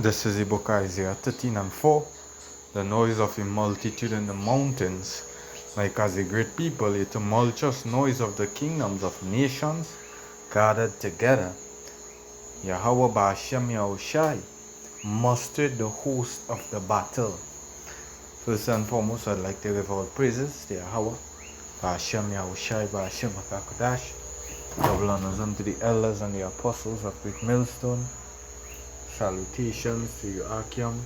This is the book Isaiah 13 and 4. The noise of a multitude in the mountains, like as a great people, a tumultuous noise of the kingdoms of nations gathered together. Yahweh Ba'ashem Yahushai mustered the host of the battle. First and foremost, I'd like to give all praises to Yahweh Ba'ashem Yahushai Ba'ashem HaKadosh. Double honors unto the elders and the apostles of Great Millstone. Salutations to you, Akim,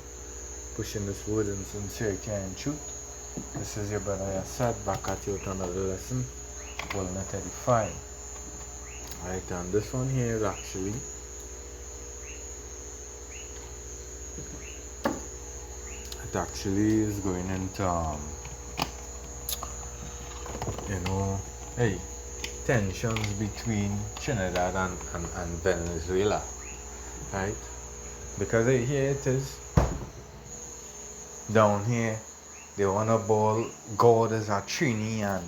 pushing this word in sincerity and truth. This is your brother Yasad, back at you with another lesson, Walnut 35. Alright, and this one here is actually is going into tensions between Trinidad and Venezuela, right? Because here it is, down here, they want to ball God as a Trini and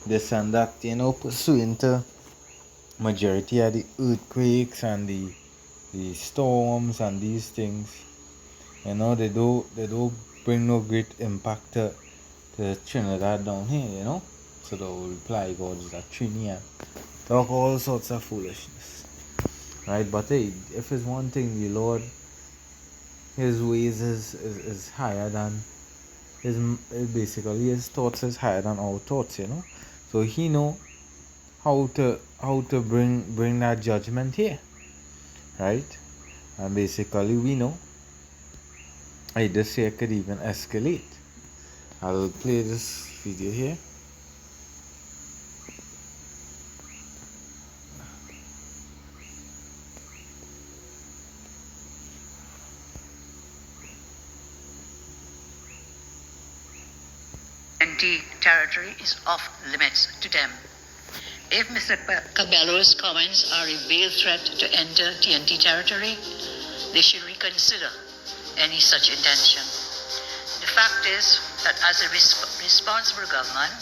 this and that, pursuant to majority of the earthquakes and the storms and these things. They don't bring no great impact to Trinidad down here, So they'll reply God is a Trini and talk all sorts of foolishness. Right, but hey, if it's one thing, the Lord, His ways is higher than His thoughts is higher than our thoughts, So He know how to bring that judgment here, right? And basically we know, this here could even escalate. I'll play this video here. TNT territory is off limits to them. If Mr. Cabello's comments are a veiled threat to enter TNT territory, they should reconsider any such intention. The fact is that as a responsible government,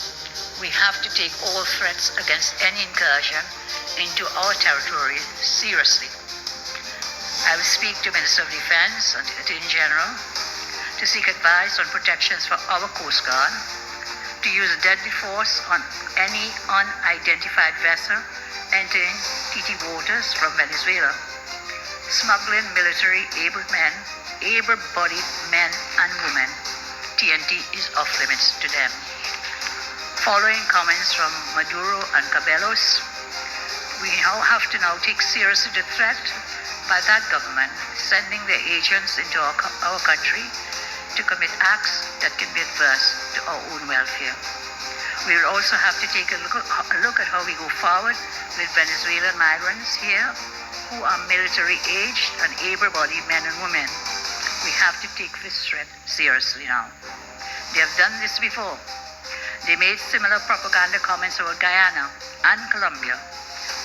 we have to take all threats against any incursion into our territory seriously. I will speak to Minister of Defense and the Attorney General to seek advice on protections for our Coast Guard, to use deadly force on any unidentified vessel entering TT waters from Venezuela, smuggling military able-bodied men and women. TNT is off limits to them. Following comments from Maduro and Cabellos, we now have to take seriously the threat by that government sending their agents into our country to commit acts that can be adverse to our own welfare. We will also have to take a look at how we go forward with Venezuelan migrants here who are military aged and able-bodied men and women. We have to take this threat seriously now. They have done this before. They made similar propaganda comments about Guyana and Colombia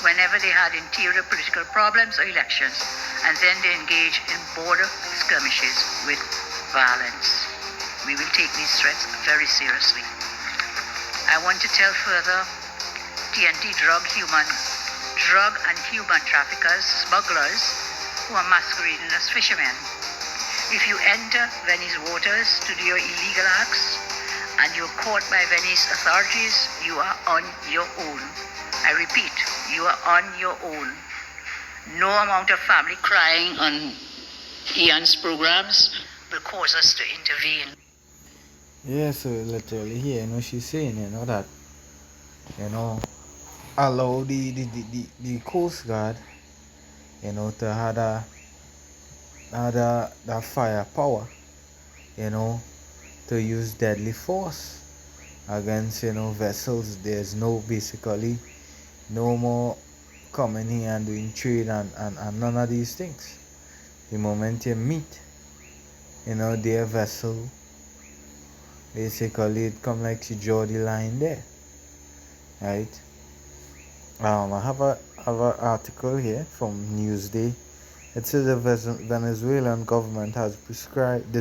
whenever they had interior political problems or elections, and then they engaged in border skirmishes with violence. We will take these threats very seriously. I want to tell further TNT drug and human traffickers, smugglers who are masquerading as fishermen. If you enter Venice waters to do your illegal acts and you're caught by Venice authorities, you are on your own. I repeat, you are on your own. No amount of family crying on Ian's programs will cause us to intervene. Yeah, so literally here, she's saying, that, allow the Coast Guard, to have that firepower, to use deadly force against, vessels. There's no more coming here and doing trade and none of these things. The moment you meet, their vessel, basically it come like she draw the line there, right? I have a article here from Newsday. It says the Venezuelan government has described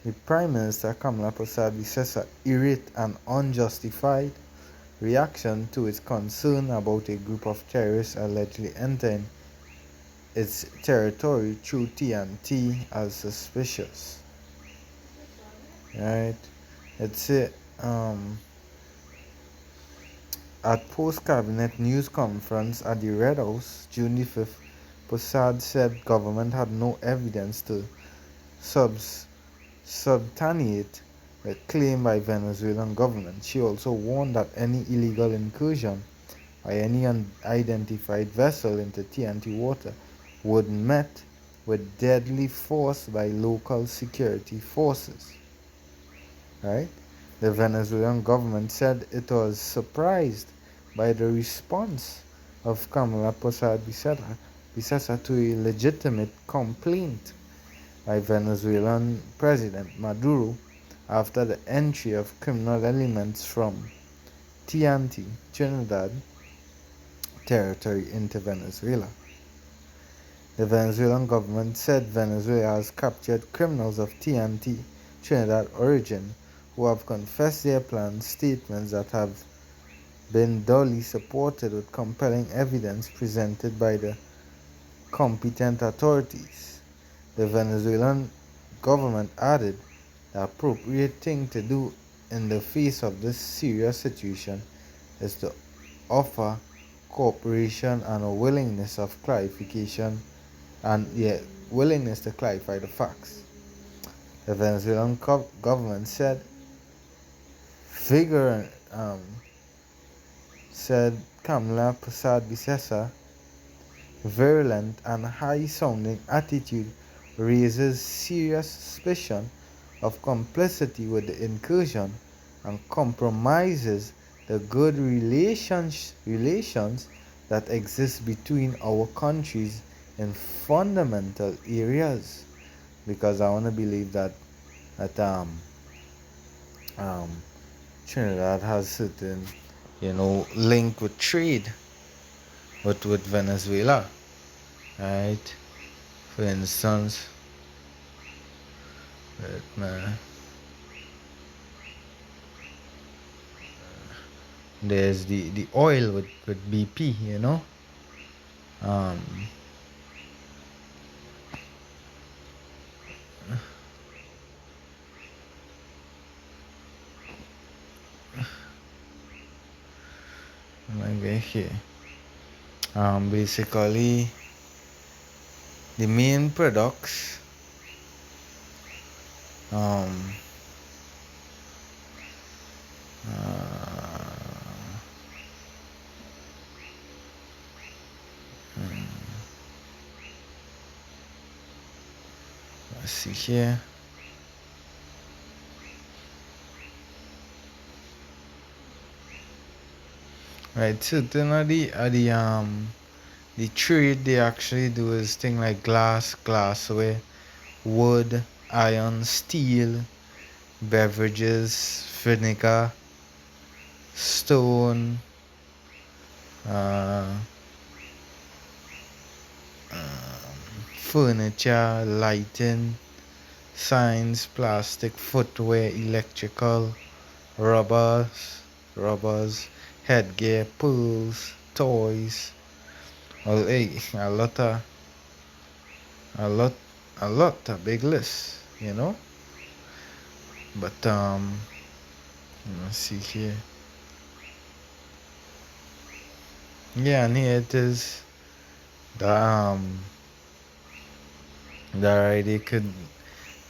the Prime Minister Kamala Perez-Vice's irate and unjustified reaction to its concern about a group of terrorists allegedly entering its territory through TNT as suspicious. Right? It's a, at post-cabinet news conference at the Red House, June the 5th, Prasad said government had no evidence to substantiate the claim by Venezuelan government. She also warned that any illegal incursion by any unidentified vessel into TNT water would met with deadly force by local security forces. Right? The Venezuelan government said it was surprised by the response of Kamala Prasad Bisesa to a legitimate complaint by Venezuelan President Maduro after the entry of criminal elements from TNT Trinidad territory into Venezuela. The Venezuelan government said Venezuela has captured criminals of TNT Trinidad origin who have confessed their plans, statements that have been duly supported with compelling evidence presented by the competent authorities. The Venezuelan government added the appropriate thing to do in the face of this serious situation is to offer cooperation and a willingness of clarification willingness to clarify the facts. The Venezuelan government said said Kamala Prasad Bisesa virulent and high-sounding attitude raises serious suspicion of complicity with the incursion and compromises the good relations that exist between our countries in fundamental areas. Because I want to believe that um, Trinidad has certain link with trade with Venezuela, right? For instance, there's the oil with BP, um here. Basically the main products um let's see here. Right, certain of the trade they actually do is things like glassware, wood, iron, steel, beverages, vinegar, stone, uh, furniture, lighting, signs, plastic, footwear, electrical, rubbers, headgear, pearls, toys. Well, hey, a lot, a big list. But let's see here. Yeah, and here it is. The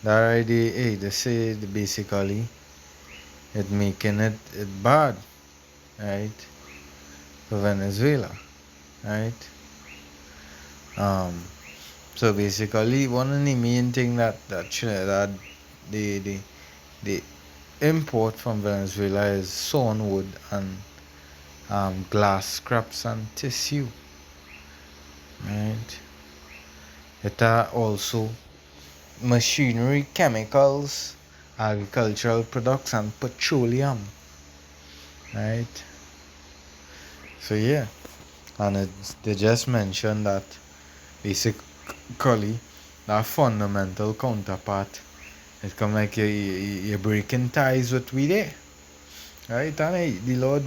idea they say basically it making it bad, right, for Venezuela, right? So basically one of the main thing that Trinidad the import from Venezuela is sawn wood and glass scraps and tissue, right? It are also machinery, chemicals, agricultural products, and petroleum, right? So yeah, and they just mentioned that basically that fundamental counterpart. It come like you're breaking ties with we there, right? And the Lord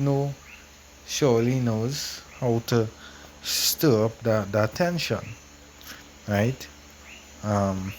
surely knows how to stir up that tension. right? Um,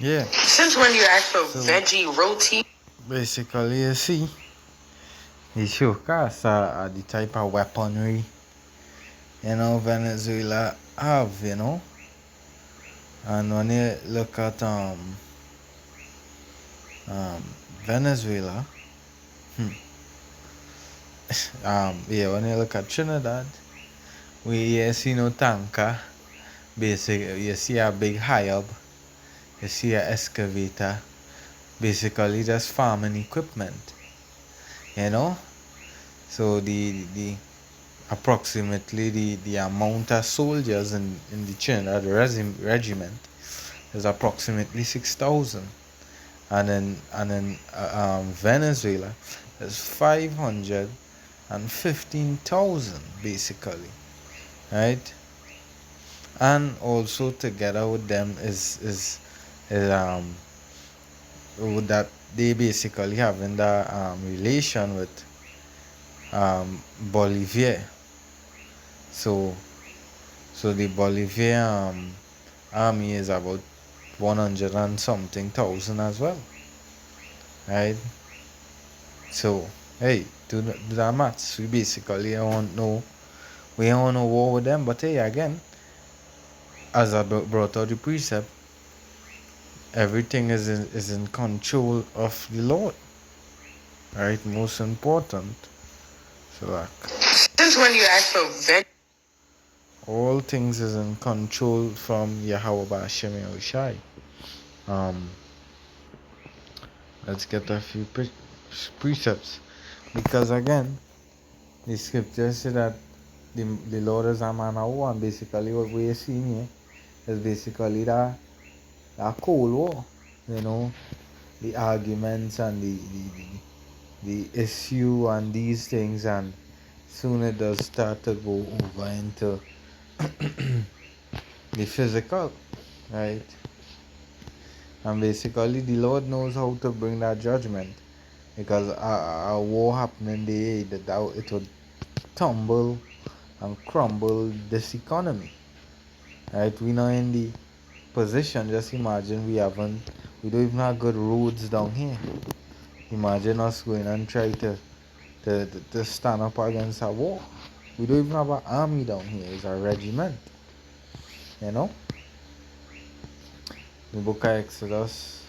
yeah. Since when do you ask for veggie roti? Basically, you see, the showcase are the type of weaponry, Venezuela have, and when you look at um, Venezuela, yeah, when you look at Trinidad, we see no tanker. Basically, you see a big high-up, you see a excavator, basically just farming equipment, you know. So the approximately the amount of soldiers in the Trinidad regiment is approximately 6,000, and in Venezuela is 515,000 basically, right? And also together with them is with that they basically having the relation with Bolivia. So the Bolivian army is about 100 and something thousand as well, right? So hey, do that maths. We basically don't know. We don't know war with them, but hey, again, as I brought out the precept, everything is in control of the Lord, right? Most important. So like, Since when do you ask for veggie? all things is in control from Yahweh Ba'ashem Yahushai. Um, let's get a few precepts, because again, the scriptures say that the Lord is a man of war, and basically what we're seeing here is basically that Cold War, the arguments and the issue and these things, and soon it does start to go over into the physical, right? And basically the Lord knows how to bring that judgment, because a war happening there, that it would tumble and crumble this economy, right? We know in the position, just imagine we don't even have good roads down here. Imagine us going and try to stand up against a war. We don't even have an army down here, it's a regiment, you know. The book of Exodus,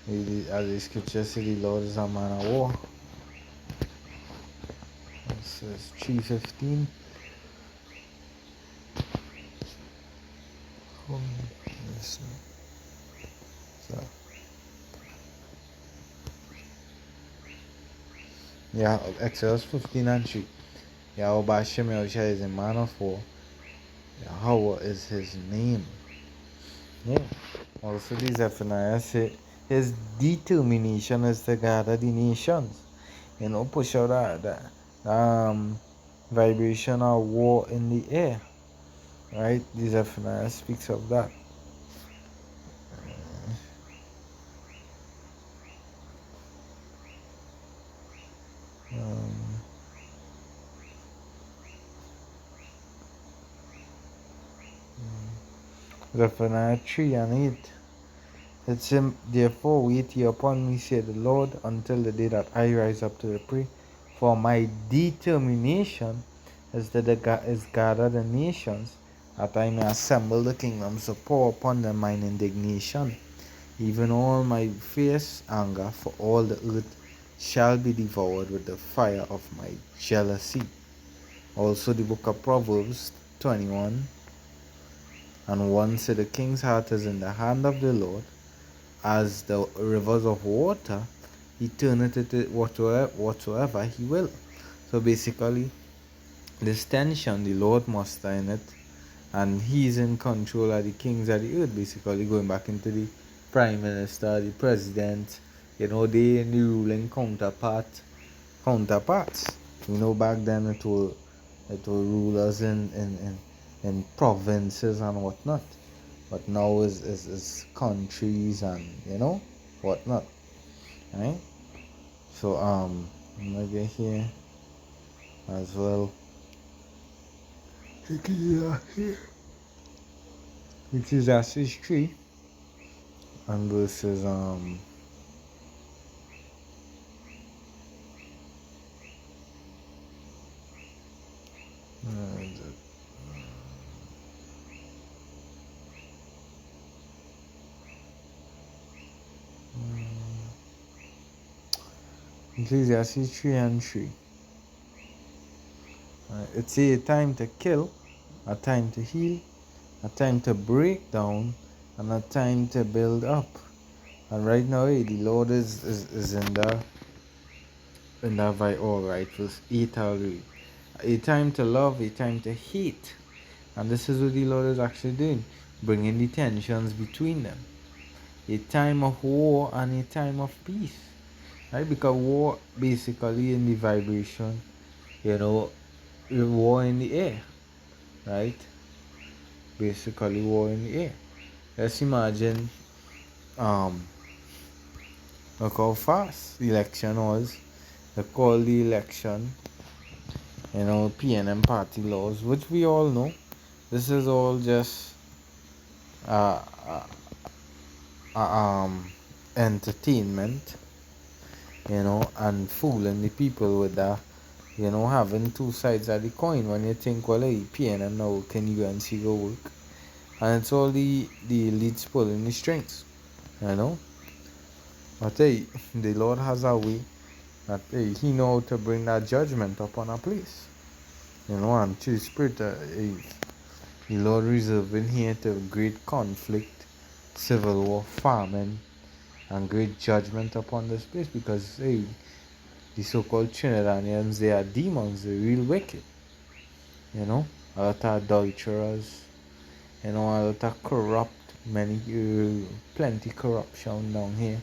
as the scripture says, the Lord is a man of war. It says 3:15. So, yeah, Exodus 15 and 3. Yahweh Ba'ashem Yahushua is a man of war. Yahweh is his name. Yeah. Also, the Zephaniah say his determination is to gather the nations. Push out that vibration of war in the air. Right? The Zephaniah speaks of that. Um, Zephaniah 3 and 8. It's him, therefore wait ye upon me, said the Lord, until the day that I rise up to the prey. For my determination is gather the nations, that I may assemble the kingdoms to pour upon them mine indignation. Even all my fierce anger for all the earth shall be devoured with the fire of my jealousy. Also the book of Proverbs 21:1 said, the king's heart is in the hand of the Lord, as the rivers of water, he turneth it whatsoever he will. So basically, this tension, the Lord muster in it, and he's in control of the kings of the earth, basically going back into the prime minister, the president, they in the ruling counterparts. Back then it were rulers in provinces and whatnot. But now is countries and whatnot. Right? So I'm gonna get here as well. Which is Genesis 3 and verses Ecclesiastes 3 and 3. It's a time to kill, a time to heal, a time to break down, and a time to build up. And right now, the Lord is in that alright, verse 8 already. A time to love, a time to hate. And this is what the Lord is actually doing, bringing the tensions between them. A time of war and a time of peace. Right? Because war basically in the vibration, war in the air. Right? Basically war in the air. Let's imagine look how fast the election was. They call the election, PNM party laws, which we all know. This is all just uh, uh, entertainment, and fooling the people with that, having two sides of the coin. When you think, well, hey, PNM now, can UNC go work? And it's all the elites pulling the strings, But hey, the Lord has a way that he know how to bring that judgment upon a place. And to the spirit, the Lord reserving here to great conflict, civil war, famine, and great judgment upon this place, because the so-called Trinidadians, they are demons, they're real wicked. A lot of adulterers, a lot of corrupt, plenty corruption down here.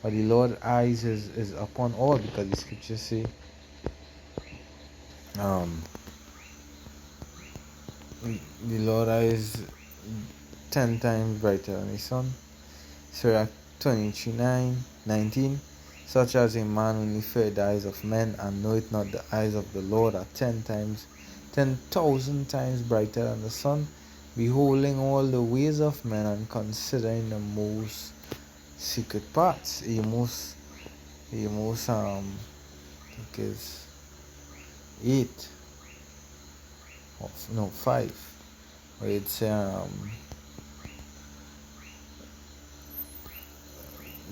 But the Lord's eyes is upon all, because the scriptures say the Lord's eyes 10 times brighter than the sun. Surah 23:19. Such as a man only fear the eyes of men, and knoweth not the eyes of the Lord are 10,000 times brighter than the sun, beholding all the ways of men and considering the most secret parts. The most I think is 8 no 5, where it's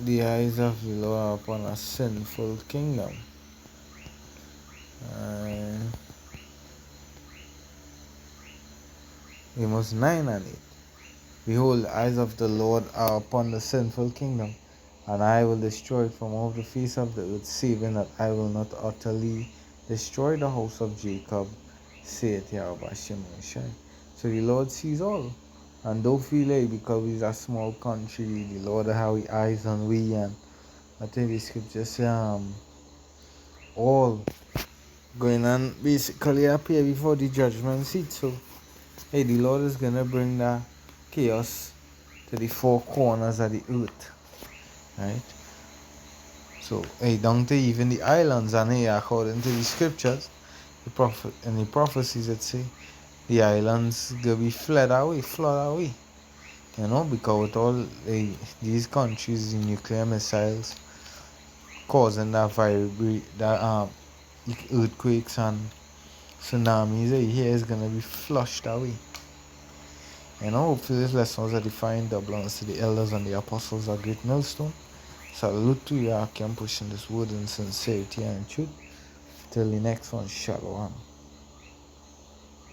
the eyes of the Lord are upon a sinful kingdom. Amos 9 and 8. Behold, the eyes of the Lord are upon the sinful kingdom, and I will destroy it from off the face of the earth, saving that I will not utterly destroy the house of Jacob, saith Yahweh Shemashai. So the Lord sees all. And don't feel like because we're a small country, the Lord have his eyes on we. And I think the scripture say all going on basically appear before the judgment seat. So the Lord is gonna bring that chaos to the four corners of the earth. Right? So down to even the islands, and according to the scriptures, the prophecies that say the islands gonna be flood away. Because with all these countries, the nuclear missiles causing that earthquakes and tsunamis that you hear is gonna be flushed away. And hopefully this lesson was edifying. Double honors to the elders and the apostles of Great Millstone. Salute to you, I can pushing this word in sincerity and truth. Till the next one, Shalom.